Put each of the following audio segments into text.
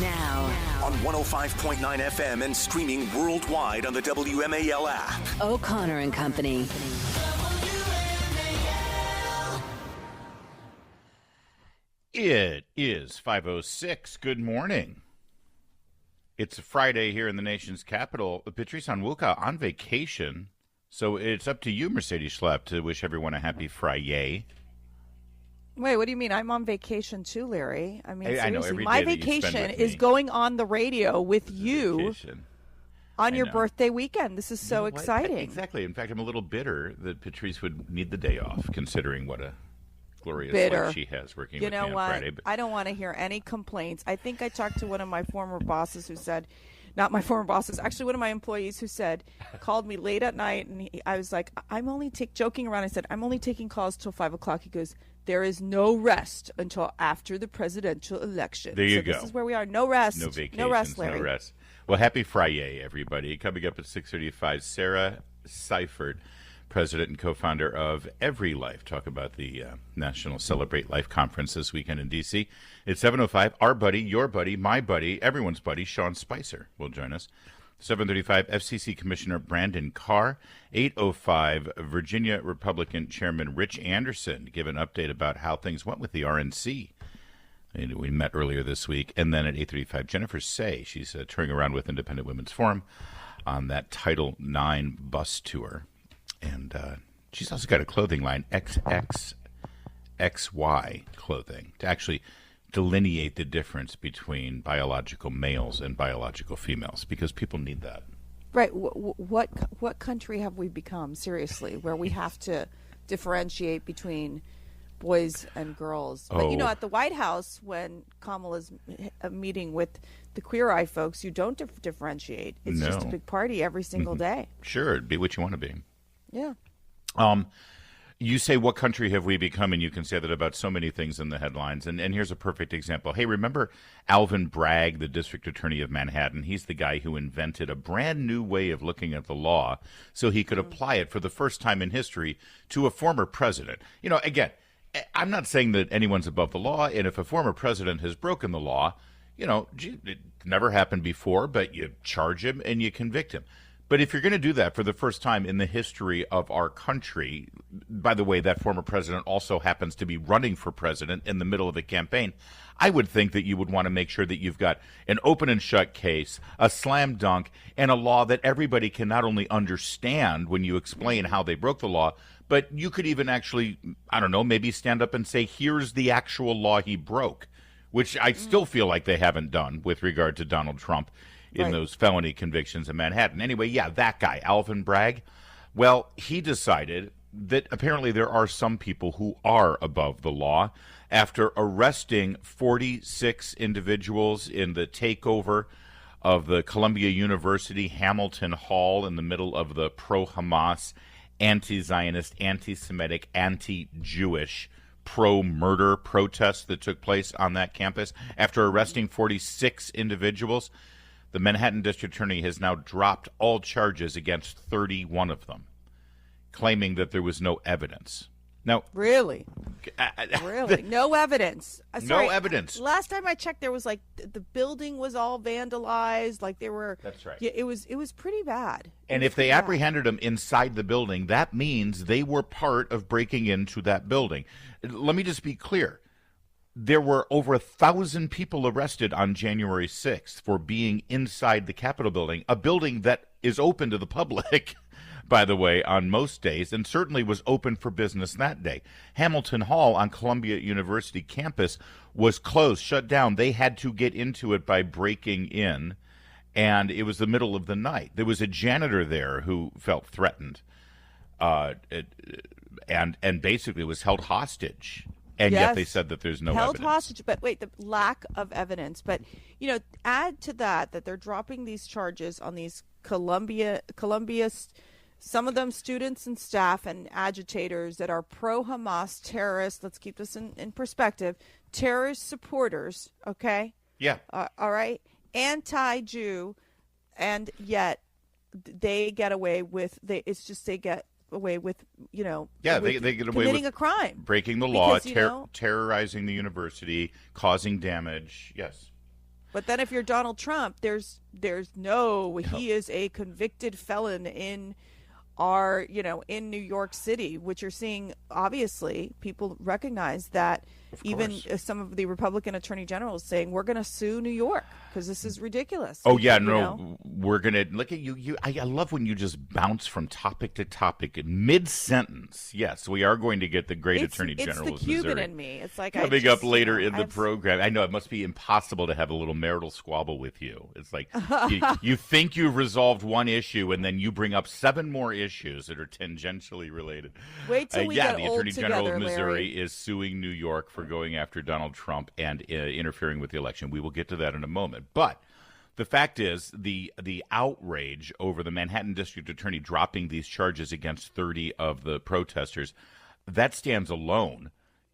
Now. On 105.9 FM and streaming worldwide on the WMAL app. O'Connor and Company. It is 5:06. Good morning. It's a Friday here in the nation's capital. Patrice Onwuka on vacation, so it's up to you, Mercedes Schlapp, to wish everyone a happy Friday. Wait, what do you mean? I'm on vacation too, Larry. I mean, seriously, I know, every my day that you spend vacation with is me. going on the radio with you Vacation. on your know. birthday weekend. This is so You know what? exciting. Exactly. In fact, I'm a little bitter that Patrice would need the day off, considering what a glorious Bitter. life she has working You with me know on what? Friday. But I don't want to hear any complaints. I think I talked to one of my former bosses who said, not my former bosses, actually one of my employees who said, called me late at night, and I was like, I'm only joking around. I said, I'm only taking calls till 5 o'clock. He goes, there is no rest until after the presidential election. There you go. go. This is where we are. No rest. no vacations, No rest, Larry. no rest. Well, happy Friday, everybody. Coming up at 6:35, Sarah Seifert, president and co-founder of Every Life. Talk about the National Celebrate Life Conference this weekend in D.C. It's 7:05. Our buddy, your buddy, my buddy, everyone's buddy, Sean Spicer will join us. 7:35, FCC Commissioner Brandon Carr. 8:05, Virginia Republican Chairman Rich Anderson give an update about how things went with the RNC. And we met earlier this week. And then at 8:35, Jennifer Say, she's touring around with Independent Women's Forum on that Title IX bus tour. And she's also got a clothing line, XXXY clothing, to actually delineate the difference between biological males and biological females, because people need that. Right. What country have we become, seriously, where we have to differentiate between boys and girls? But, you know, at the White House, when Kamala's meeting with the Queer Eye folks, you don't differentiate. It's just a big party every single day. Sure, it'd be what you want to be. Yeah. You say, what country have we become? And you can say that about so many things in the headlines. And here's a perfect example. Hey, remember Alvin Bragg, the district attorney of Manhattan? He's the guy who invented a brand new way of looking at the law so he could apply it for the first time in history to a former president. You know, again, I'm not saying that anyone's above the law. And if a former president has broken the law, you know, it never happened before, but you charge him and you convict him. But if you're going to do that for the first time in the history of our country, by the way, that former president also happens to be running for president in the middle of a campaign, I would think that you would want to make sure that you've got an open and shut case, a slam dunk, and a law that everybody can not only understand when you explain how they broke the law, but you could even actually, I don't know, maybe stand up and say, here's the actual law he broke, which I still feel like they haven't done with regard to Donald Trump in those felony convictions in Manhattan. Anyway, yeah, that guy, Alvin Bragg, well, he decided that apparently there are some people who are above the law after arresting 46 individuals in the takeover of the Columbia University Hamilton Hall in the middle of the pro-Hamas, anti-Zionist, anti-Semitic, anti-Jewish, pro-murder protests that took place on that campus. After arresting 46 individuals, the Manhattan District Attorney has now dropped all charges against 31 of them, claiming that there was no evidence. Now, really? Really? No evidence. Sorry, no evidence. Last time I checked, there was like the building was all vandalized. Like they were. That's right. Yeah, it was pretty bad. And if they apprehended them inside the building, that means they were part of breaking into that building. Let me just be clear. There were over 1,000 people arrested on January 6th for being inside the Capitol building, a building that is open to the public, by the way, on most days, and certainly was open for business that day. Hamilton Hall on Columbia University campus was closed, shut down. They had to get into it by breaking in, and it was the middle of the night. There was a janitor there who felt threatened and basically was held hostage. And yet they said that the's no held evidence. hostage. But wait, the lack of evidence. But, you know, add to that they're dropping these charges on these Columbia, some of them students and staff and agitators that are pro-Hamas terrorists. Let's keep this in perspective. Terrorist supporters, okay? Yeah. All right? Anti-Jew, and yet they get away with, they get away with, you know, they get away committing with a crime, breaking the law, because, terrorizing the university, causing damage. Yes. But then if you're Donald Trump, he is a convicted felon in in New York City, which you're seeing, obviously, people recognize that. Even some of the Republican attorney generals saying, we're going to sue New York because this is ridiculous. We're going to look at you. I love when you just bounce from topic to topic in mid-sentence. Yes, we are going to get the great attorney general of Missouri. It's the Cuban in me. It's like coming up later in the program. I know it must be impossible to have a little marital squabble with you. It's like you think you've resolved one issue and then you bring up 7 more issues that are tangentially related. Wait till we get the old attorney general together, of Missouri Larry. is suing New York for going after Donald Trump and interfering with the election. We will get to that in a moment. But the fact is, the outrage over the Manhattan District Attorney dropping these charges against 30 of the protesters, that stands alone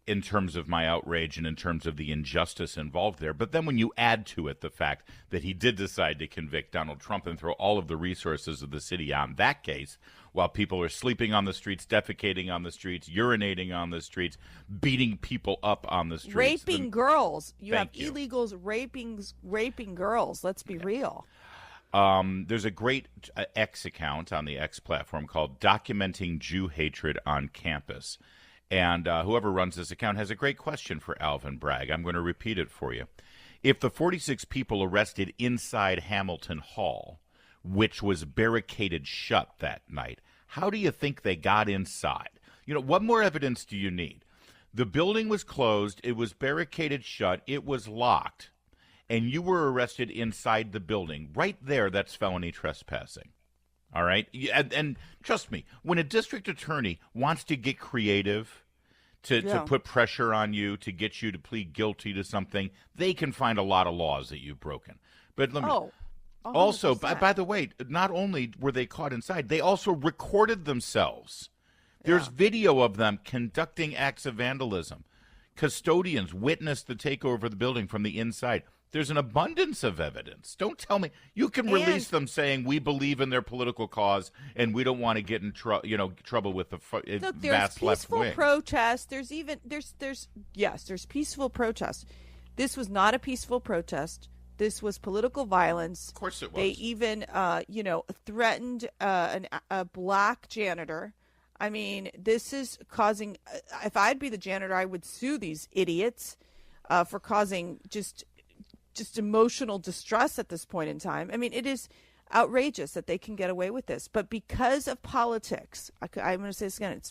in terms of my outrage and in terms of the injustice involved there. But then when you add to it the fact that he did decide to convict Donald Trump and throw all of the resources of the city on that case, while people are sleeping on the streets, defecating on the streets, urinating on the streets, beating people up on the streets. Raping girls. You have illegals raping girls. Let's be real. There's a great X account on the X platform called Documenting Jew Hatred on Campus. And whoever runs this account has a great question for Alvin Bragg. I'm going to repeat it for you. If the 46 people arrested inside Hamilton Hall, which was barricaded shut that night, how do you think they got inside? What more evidence do you need? The building was closed. It was barricaded shut. It was locked. And you were arrested inside the building. Right there, that's felony trespassing. All right? And trust me, when a district attorney wants to get creative, to put pressure on you, to get you to plead guilty to something, they can find a lot of laws that you've broken. But let me... 100%. Also, by the way, not only were they caught inside, they also recorded themselves. There's video of them conducting acts of vandalism. Custodians witnessed the takeover of the building from the inside. There's an abundance of evidence. Don't tell me you can release them saying we believe in their political cause and we don't want to get in trouble with the vast left wing. There's peaceful protest. There's peaceful protest. This was not a peaceful protest. This was political violence. Of course it was. They even, threatened a black janitor. I mean, this is causing. If I'd be the janitor, I would sue these idiots for causing just emotional distress at this point in time. I mean, it is outrageous that they can get away with this, but because of politics, I'm going to say this again.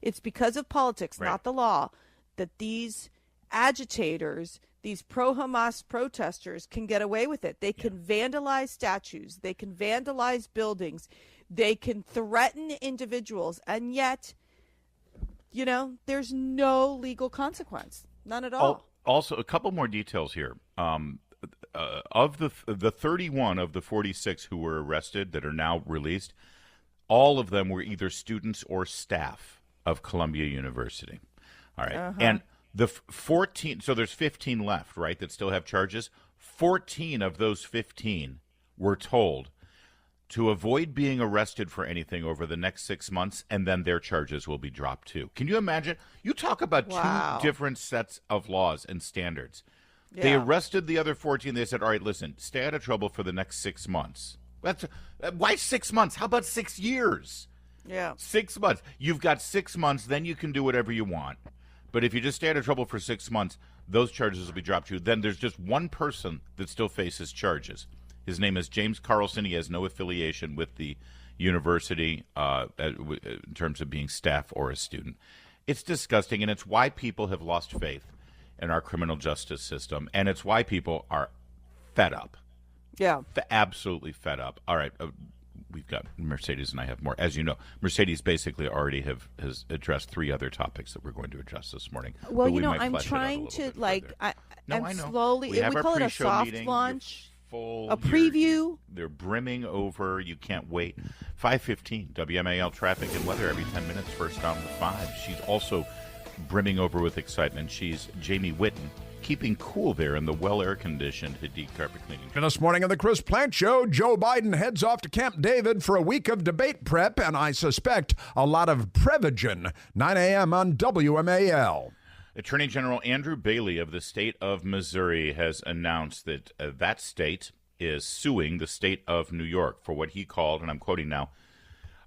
It's because of politics, not the law, that these agitators, these pro-Hamas protesters can get away with it. They can vandalize statues. They can vandalize buildings. They can threaten individuals. And yet, there's no legal consequence. None at all. Also, a couple more details here. Of the 31 of the 46 who were arrested that are now released, all of them were either students or staff of Columbia University. All right. And the 14, so there's 15 left, right, that still have charges. 14 of those 15 were told to avoid being arrested for anything over the next 6 months, and then their charges will be dropped too. Can you imagine? You talk about two different sets of laws and standards. Yeah. They arrested the other 14. They said, all right, listen, stay out of trouble for the next 6 months. Why 6 months? How about 6 years? Yeah. 6 months. You've got 6 months, then you can do whatever you want. But if you just stay out of trouble for 6 months, those charges will be dropped to you. Then there's just one person that still faces charges. His name is James Carlson. He has no affiliation with the university in terms of being staff or a student. It's disgusting, and it's why people have lost faith in our criminal justice system, and it's why people are fed up. Yeah. Absolutely fed up. All right. We've got Mercedes, and I have more. As you know, Mercedes basically already has addressed 3 other topics that we're going to address this morning. Well, I'm trying to, I'm slowly, we call it a soft launch. A preview. They're brimming over. You can't wait. 5:15 WMAL traffic and weather every 10 minutes. First on the 5. She's also brimming over with excitement. She's Jamie Whitten, keeping cool there in the well air-conditioned Hadid carpet cleaning. And this morning on the Chris Plant Show, Joe Biden heads off to Camp David for a week of debate prep, and I suspect a lot of Prevagen. 9 a.m. on WMAL. Attorney General Andrew Bailey of the state of Missouri has announced that that state is suing the state of New York for what he called, and I'm quoting now,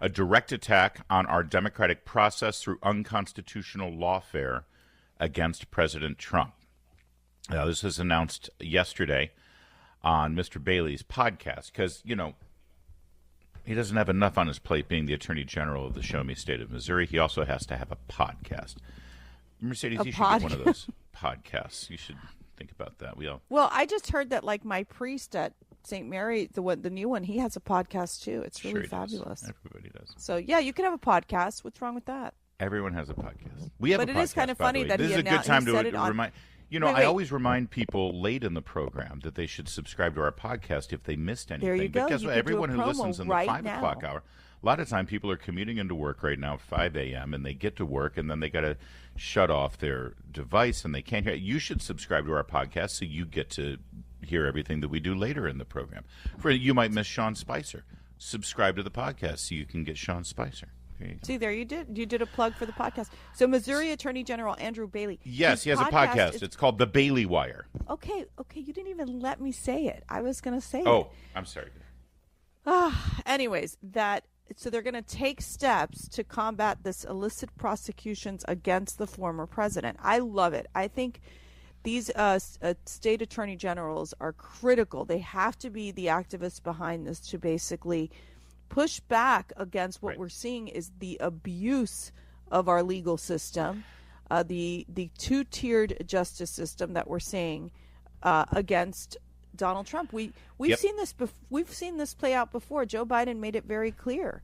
a direct attack on our democratic process through unconstitutional lawfare against President Trump. Now, this was announced yesterday on Mr. Bailey's podcast because, you know, he doesn't have enough on his plate being the Attorney General of the Show Me State of Missouri. He also has to have a podcast. Mercedes, you should get one of those podcasts. You should think about that. Well, I just heard that, like, my priest at St. Mary, the new one, he has a podcast too. It's really fabulous. Does. Everybody does. So yeah, you can have a podcast. What's wrong with that? Everyone has a podcast. We have but a podcast. But it is kind of funny that this he is a good time to remind. You know, wait. I always remind people late in the program that they should subscribe to our podcast if they missed anything. There you go. But guess you what? Everyone who listens in the 5 now. o'clock hour, a lot of time people are commuting into work right now at 5 a.m. and they get to work and then they got to shut off their device and they can't hear. You should subscribe to our podcast so you get to hear everything that we do later in the program. You might miss Sean Spicer. Subscribe to the podcast so you can get Sean Spicer. See, there you did a plug for the podcast. So Missouri Attorney General Andrew Bailey. Yes, he has a podcast. It's called The Bailey Wire. Okay, you didn't even let me say it. I was going to say it. Oh, I'm sorry. Anyways, so they're going to take steps to combat this illicit prosecutions against the former president. I love it. I think these state attorney generals are critical. They have to be the activists behind this to basically push back against what we're seeing is the abuse of our legal system, the two-tiered justice system that we're seeing against Donald Trump. We've seen this. We've seen this play out before. Joe Biden made it very clear,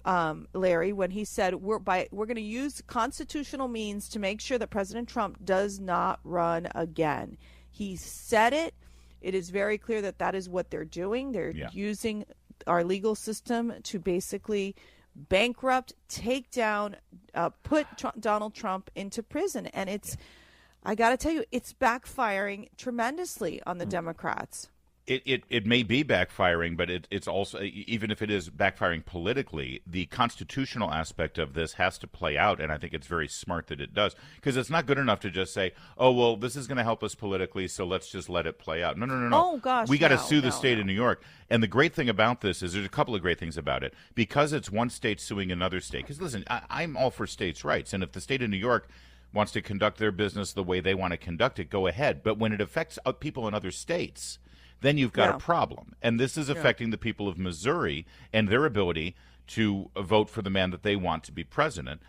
Larry, when he said we're going to use constitutional means to make sure that President Trump does not run again. He said it. It is very clear that is what they're doing. They're using our legal system to basically bankrupt, take down, put Donald Trump into prison. And I got to tell you, it's backfiring tremendously on the Democrats. It may be backfiring, but it's also, even if it is backfiring politically, the constitutional aspect of this has to play out, and I think it's very smart that it does, because it's not good enough to just say, oh, well, this is going to help us politically, so let's just let it play out. No. Oh, gosh, we got to sue the state of New York. And the great thing about this is there's a couple of great things about it. Because it's one state suing another state, because, listen, I'm all for states' rights, and if the state of New York wants to conduct their business the way they want to conduct it, go ahead. But when it affects people in other states, then you've got a problem. And this is affecting the people of Missouri and their ability to vote for the man that they want to be president.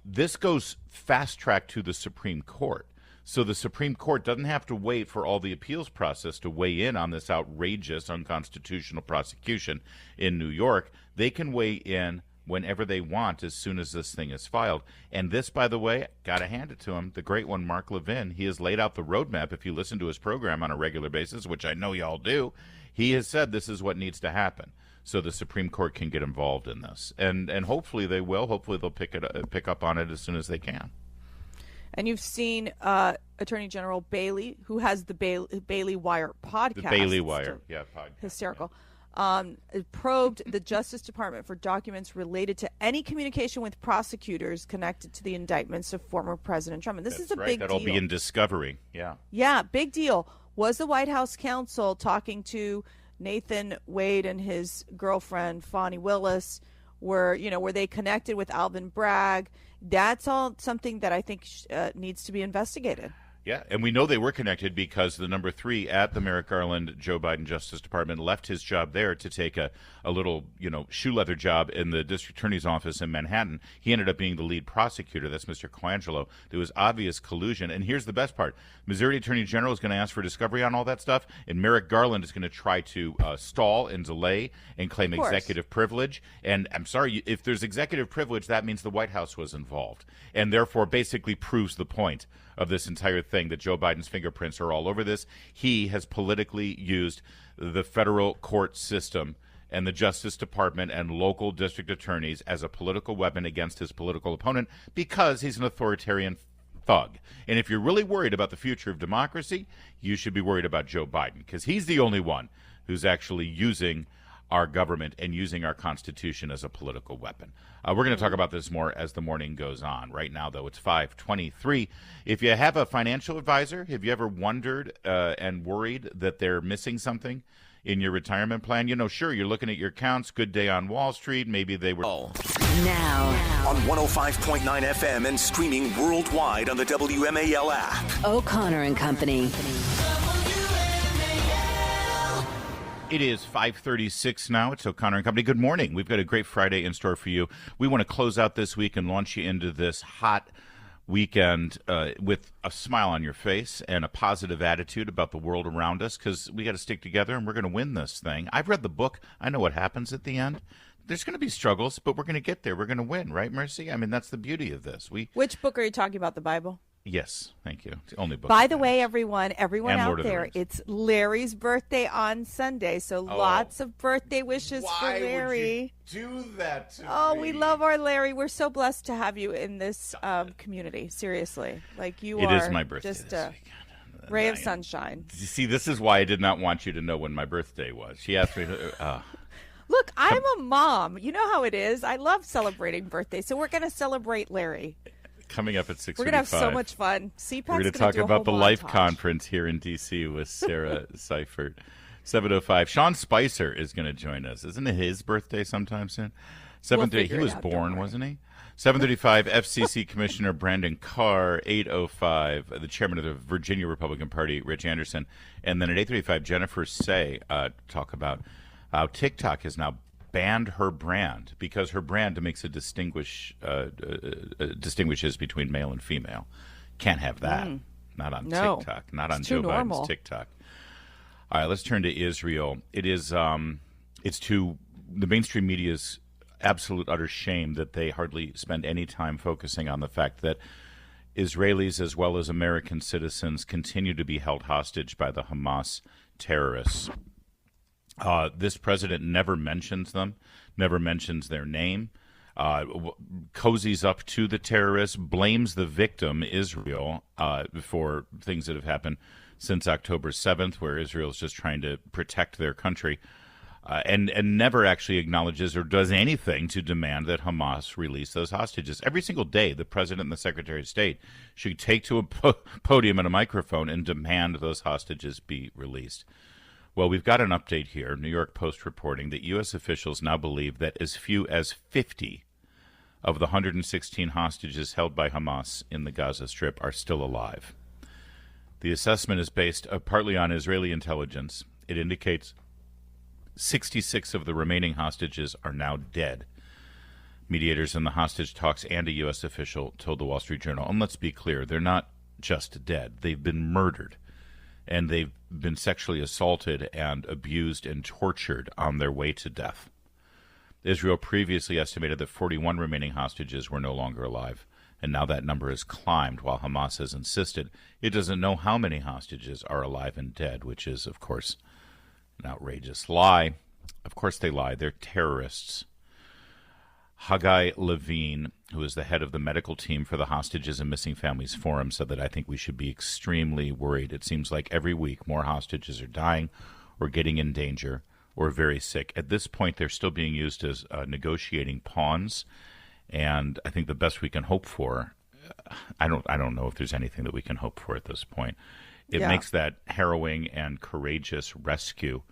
This goes fast-track to the Supreme Court. So the Supreme Court doesn't have to wait for all the appeals process to weigh in on this outrageous, unconstitutional prosecution in New York. They can weigh in whenever they want as soon as this thing is filed. And this, by the way, got to hand it to him, the great one, Mark Levin. He has laid out the roadmap. If you listen to his program on a regular basis, which I know y'all do, he has said this is what needs to happen so the Supreme Court can get involved in this. And hopefully they will. Hopefully they'll pick up on it as soon as they can. And you've seen Attorney General Bailey, who has the Bailey Wire podcast. The Bailey Wire, podcast. Hysterical. Probed the Justice Department for documents related to any communication with prosecutors connected to the indictments of former President Trump. And this is a big deal. That'll be in discovery. Yeah, big deal. Was the White House counsel talking to Nathan Wade and his girlfriend Fani Willis? Were they connected with Alvin Bragg? That's all something that I think needs to be investigated. Yeah, and we know they were connected because the number 3 at the Merrick Garland Joe Biden Justice Department left his job there to take a little, shoe leather job in the district attorney's office in Manhattan. He ended up being the lead prosecutor. That's Mr. Colangelo. There was obvious collusion. And here's the best part. Missouri Attorney General is going to ask for discovery on all that stuff, and Merrick Garland is going to try to stall and delay and claim executive privilege. And I'm sorry, if there's executive privilege, that means the White House was involved, and therefore basically proves the point of this entire thing that Joe Biden's fingerprints are all over this. He has politically used the federal court system and the Justice Department and local district attorneys as a political weapon against his political opponent because he's an authoritarian thug. And if you're really worried about the future of democracy, you should be worried about Joe Biden because he's the only one who's actually using our government and using our Constitution as a political weapon. We're going to talk about this more as the morning goes on. Right now, though, it's 5:23. If you have a financial advisor, have you ever wondered and worried that they're missing something in your retirement plan? You know, sure, you're looking at your accounts, good day on Wall Street, maybe they were... Now, On 105.9 FM and streaming worldwide on the WMAL app. O'Connor and Company. It is 5:36 now. It's O'Connor and Company. Good morning. We've got a great Friday in store for you. We want to close out this week and launch you into this hot weekend with a smile on your face and a positive attitude about the world around us, because we got to stick together and we're going to win this thing. I've read the book. I know what happens at the end. There's going to be struggles, but we're going to get there. We're going to win, right, Mercy? I mean, that's the beauty of this. Which book are you talking about, the Bible? Yes, thank you. It's the only book. By the way, everyone And out Lord of the there, Rings. it's Larry's birthday on Sunday, so lots of birthday wishes for Larry. Would you do that to Oh, me? we love our Larry. We're so blessed to have you in this community. Seriously, like you are. It is my birthday just this a weekend. ray of sunshine. You see, this is why I did not want you to know when my birthday was. She asked me to... Look, I'm a mom. You know how it is. I love celebrating birthdays, so we're going to celebrate Larry. Coming up at 6:35. We're going to have so much fun. CPAC's We're going to talk about the Life Conference here in D.C. with Sarah Seifert. 7:05. Sean Spicer is going to join us. Isn't it his birthday sometime soon? 7:30. He was born, wasn't he? 7:35. FCC Commissioner Brandon Carr. 8:05. The chairman of the Virginia Republican Party, Rich Anderson. And then at 8:35, Jennifer Say talk about how TikTok has now banned her brand because her brand makes a distinguishes between male and female. Can't have that. Not on TikTok. Not on Joe Biden's TikTok. All right, let's turn to Israel. It is it's to the mainstream media's absolute utter shame that they hardly spend any time focusing on the fact that Israelis as well as American citizens continue to be held hostage by the Hamas terrorists. This president never mentions them, never mentions their name, cozies up to the terrorists, blames the victim, Israel, for things that have happened since October 7th, where Israel is just trying to protect their country, and never actually acknowledges or does anything to demand that Hamas release those hostages. Every single day, the president and the secretary of state should take to a podium and a microphone and demand those hostages be released. Well, we've got an update here. New York Post reporting that U.S. officials now believe that as few as 50 of the 116 hostages held by Hamas in the Gaza Strip are still alive. The assessment is based partly on Israeli intelligence. It indicates 66 of the remaining hostages are now dead. Mediators in the hostage talks and a U.S. official told the Wall Street Journal, and let's be clear, they're not just dead. They've been murdered. And they've been sexually assaulted and abused and tortured on their way to death. Israel previously estimated that 41 remaining hostages were no longer alive, and now that number has climbed while Hamas has insisted it doesn't know how many hostages are alive and dead, which is, of course, an outrageous lie. Of course they lie. They're terrorists. Haggai Levine, who is the head of the medical team for the Hostages and Missing Families Forum, said that I think we should be extremely worried. It seems like every week more hostages are dying or getting in danger or very sick. At this point, they're still being used as negotiating pawns, and I think the best we can hope for, I don't know if there's anything that we can hope for at this point. It makes that harrowing and courageous rescue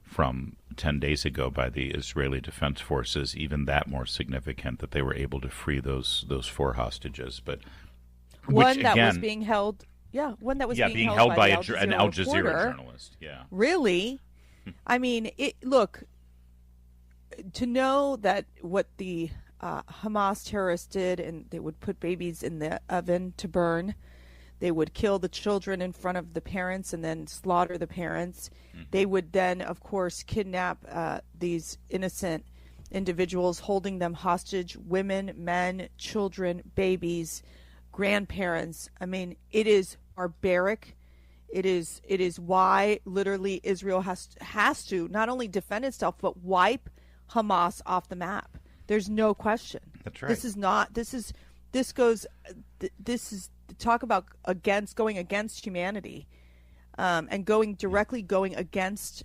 from 10 days ago by the Israeli Defense Forces, even that more significant, that they were able to free those 4 hostages. But one that was being held, being held by an Al Jazeera journalist. Yeah, really. I mean, look, to know that what the Hamas terrorists did, and they would put babies in the oven to burn. They would kill the children in front of the parents and then slaughter the parents. They would then, of course, kidnap these innocent individuals, holding them hostage, women, men, children, babies, grandparents. I mean, it is barbaric. It is why literally Israel has to not only defend itself, but wipe Hamas off the map. There's no question. That's right. This is talk about going against humanity, and going against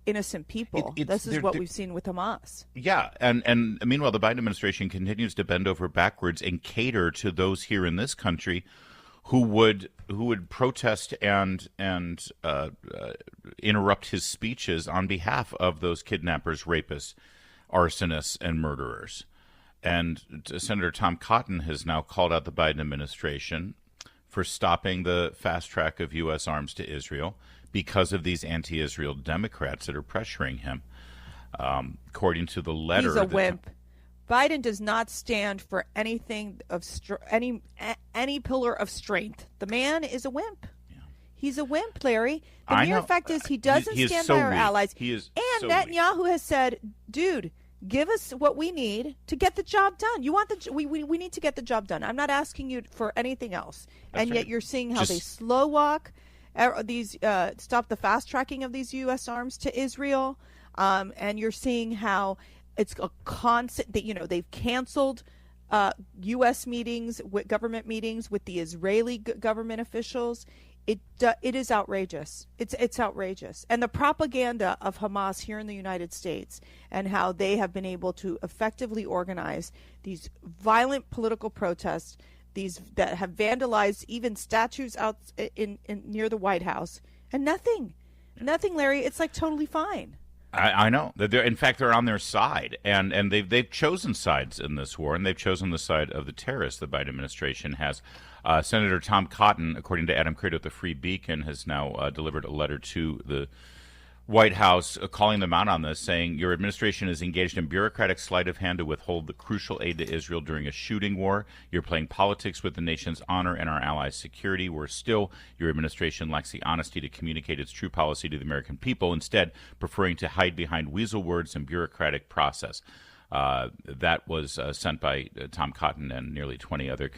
innocent people. This is what we've seen with Hamas. Yeah, and meanwhile, the Biden administration continues to bend over backwards and cater to those here in this country who would protest and interrupt his speeches on behalf of those kidnappers, rapists, arsonists, and murderers. And Senator Tom Cotton has now called out the Biden administration for stopping the fast track of U.S. arms to Israel because of these anti-Israel Democrats that are pressuring him. According to the letter, he's a wimp. Biden does not stand for anything of any pillar of strength. The man is a wimp. Yeah. He's a wimp, Larry. The mere fact is he doesn't stand by our allies. He is and Netanyahu has said, dude, give us what we need to get the job done. You want we need to get the job done. I'm not asking you for anything else. That's right. Yet you're seeing how they slow walk these stop the fast tracking of these U.S. arms to Israel, and you're seeing how it's a constant that they've canceled U.S. meetings, government meetings with the Israeli government officials. It is outrageous. It's outrageous. And the propaganda of Hamas here in the United States and how they have been able to effectively organize these violent political protests, these that have vandalized even statues out in near the White House, and nothing, Larry. It's like totally fine. I know that in fact they're on their side, and they've chosen sides in this war, and they've chosen the side of the terrorists. The Biden administration has. Senator Tom Cotton, according to Adam Credo at the Free Beacon, has now delivered a letter to the White House calling them out on this, saying your administration is engaged in bureaucratic sleight of hand to withhold the crucial aid to Israel during a shooting war. You're playing politics with the nation's honor and our allies' security. Worse still, your administration lacks the honesty to communicate its true policy to the American people, instead preferring to hide behind weasel words and bureaucratic process. That was sent by Tom Cotton and nearly 20 other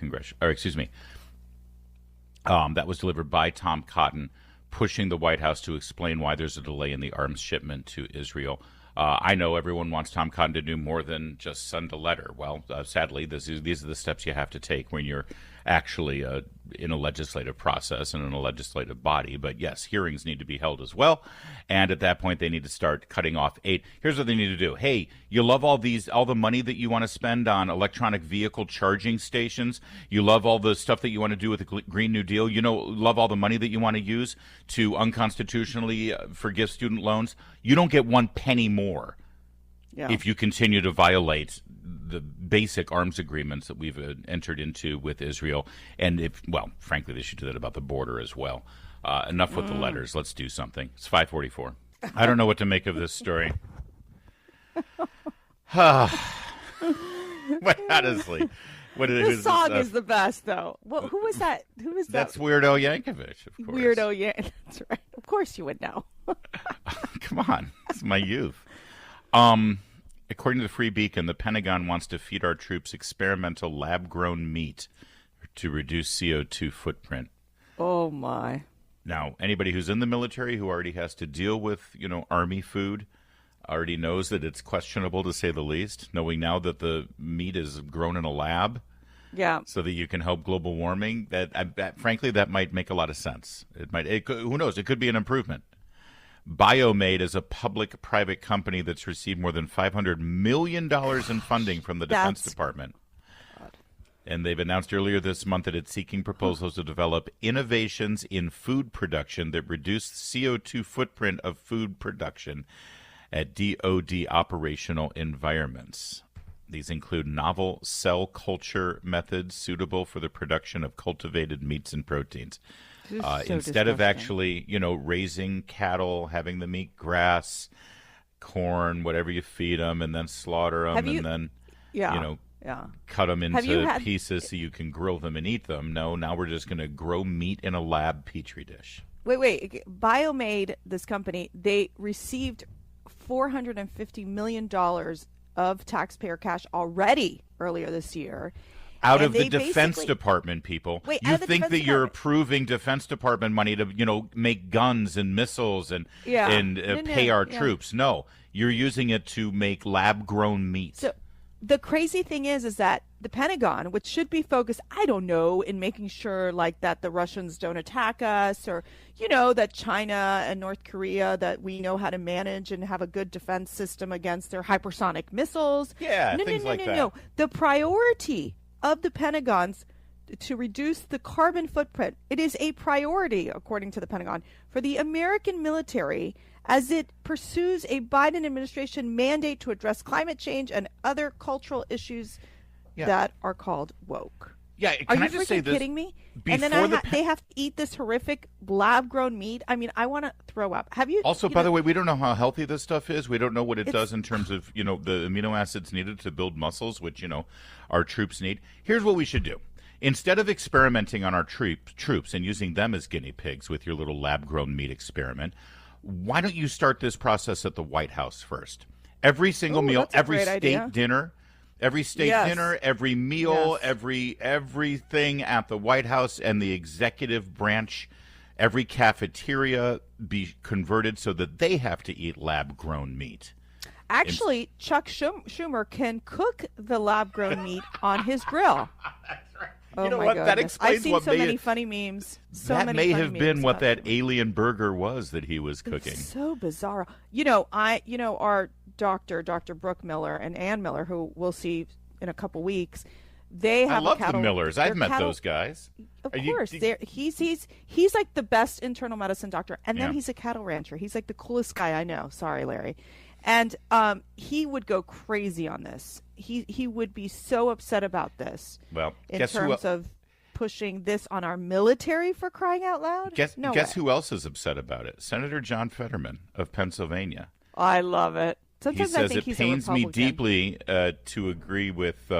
that was delivered by Tom Cotton, pushing the White House to explain why there's a delay in the arms shipment to Israel. I know everyone wants Tom Cotton to do more than just send a letter. Well, sadly, these are the steps you have to take when you're actually in a legislative process and in a legislative body. But yes, hearings need to be held as well. And at that point, they need to start cutting off aid. Here's what they need to do. Hey, you love all the money that you want to spend on electronic vehicle charging stations. You love all the stuff that you want to do with the Green New Deal. Love all the money that you want to use to unconstitutionally forgive student loans. You don't get one penny more if you continue to violate the basic arms agreements that we've entered into with Israel. And frankly, they should do that about the border as well. Enough with the letters. Let's do something. It's 5:44. I don't know what to make of this story. Honestly. This song is the best, though. Who was that? That's Weirdo Yankovic, of course. Weirdo Yankovic. That's right. Of course you would know. Come on. It's my youth. According to the Free Beacon, the Pentagon wants to feed our troops experimental lab-grown meat to reduce CO2 footprint. Oh, my. Now, anybody who's in the military who already has to deal with, Army food already knows that it's questionable, to say the least, knowing now that the meat is grown in a lab so that you can help global warming. Frankly, that might make a lot of sense. Who knows? It could be an improvement. BioMade is a public-private company that's received more than $500 million in funding from the Defense Department. God. And they've announced earlier this month that it's seeking proposals to develop innovations in food production that reduce the CO2 footprint of food production at DoD operational environments. These include novel cell culture methods suitable for the production of cultivated meats and proteins. Instead of actually, raising cattle, having them eat grass, corn, whatever you feed them, and then slaughter them, and then, cut them into pieces so you can grill them and eat them. No, now we're just going to grow meat in a lab petri dish. Wait. BioMade, this company, they received $450 million of taxpayer cash already earlier this year. Out of the Defense Department, people. You think that you're approving Defense Department money to, make guns and missiles and pay our troops. No, you're using it to make lab-grown meat. the crazy thing is that the Pentagon, which should be focused, I don't know, in making sure like that the Russians don't attack us, or, you know, that China and North Korea, that we know how to manage and have a good defense system against their hypersonic missiles. Yeah, no, things no, like no, that. no. The priority of the Pentagon's to reduce the carbon footprint. It is a priority, according to the Pentagon, for the American military as it pursues a Biden administration mandate to address climate change and other cultural issues that are called woke. Yeah, Are can you I just freaking say this? kidding me? And then they have to eat this horrific lab-grown meat. I mean, I want to throw up. Have you? Also, by the way, we don't know how healthy this stuff is. We don't know what it does in terms of, you know, the amino acids needed to build muscles, which, you know, our troops need. Here's what we should do. Instead of experimenting on our troops and using them as guinea pigs with your little lab-grown meat experiment, why don't you start this process at the White House first? Every single meal, every state dinner, every meal, everything at the White House and the executive branch, every cafeteria be converted so that they have to eat lab-grown meat. Actually, Chuck Schumer can cook the lab-grown meat on his grill. That's right. Oh, you know my what? goodness. That explains I've seen what so many funny memes. That may have been what that alien burger was that he was cooking. It's so bizarre. Our doctor, Dr. Brooke Miller and Ann Miller, who we'll see in a couple weeks, they have I love a cattle, the Millers. I've met those guys. Of course, he's like the best internal medicine doctor, and then he's a cattle rancher. He's like the coolest guy I know. Sorry, Larry. And he would go crazy on this. He would be so upset about this. Well, in terms of pushing this on our military, for crying out loud. Guess who else is upset about it? Senator John Fetterman of Pennsylvania. I love it. Sometimes he says I think it pains me deeply to agree with.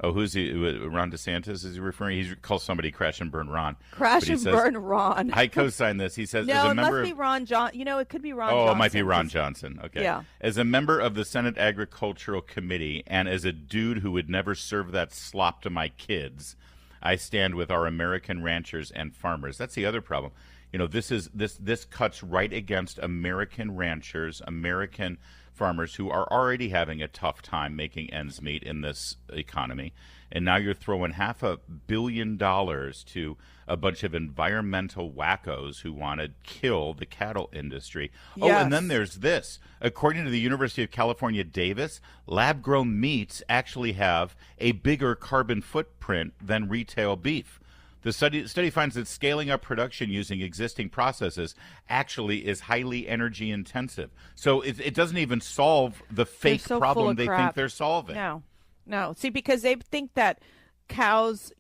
Who's he? Ron DeSantis is he referring? He calls somebody "Crash and Burn Ron." Crash and Burn Ron. I co-sign this. He says, no, as a it member must be Ron John. You know, it could be Ron. Oh, Johnson. It might be Ron Johnson. Okay. Yeah. As a member of the Senate Agricultural Committee, and as a dude who would never serve that slop to my kids, I stand with our American ranchers and farmers. That's the other problem. You know, this cuts right against American ranchers, American farmers who are already having a tough time making ends meet in this economy. And now you're throwing $500 million to a bunch of environmental wackos who want to kill the cattle industry. Yes. Oh, and then there's this. According to the University of California, Davis, lab-grown meats actually have a bigger carbon footprint than retail beef. The study finds that scaling up production using existing processes actually is highly energy intensive. So it doesn't even solve the fake problem they think they're solving. No. See, because they think that cows,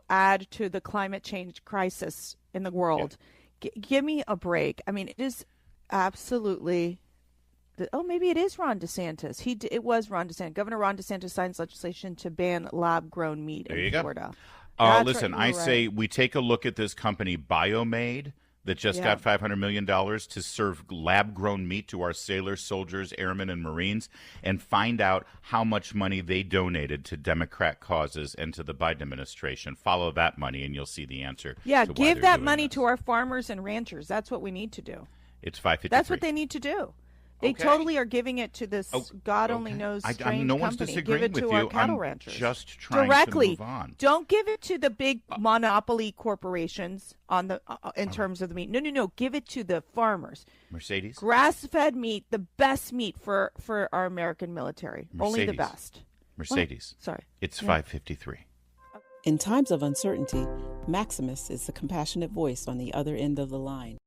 add to the climate change crisis in the world. Yeah. Give me a break. I mean, it is absolutely. Maybe it is Ron DeSantis. It was Ron DeSantis. Governor Ron DeSantis signs legislation to ban lab-grown meat in Florida. Listen, I say we take a look at this company, Biomade, that just got $500 million to serve lab-grown meat to our sailors, soldiers, airmen, and Marines, and find out how much money they donated to Democrat causes and to the Biden administration. Follow that money, and you'll see the answer. Yeah, give that money to our farmers and ranchers. That's what we need to do. It's $5.53. That's what they need to do. They totally are giving it to this God only knows strange no one's company. disagreeing give it with to you. our cattle I'm ranchers. just trying directly. to move on. Don't give it to the big monopoly corporations on the in terms of the meat. No. Give it to the farmers. Mercedes? Grass-fed meat, the best meat for our American military. Mercedes. Only the best. Mercedes. What? Sorry. It's 5:53. In times of uncertainty, Maximus is the compassionate voice on the other end of the line.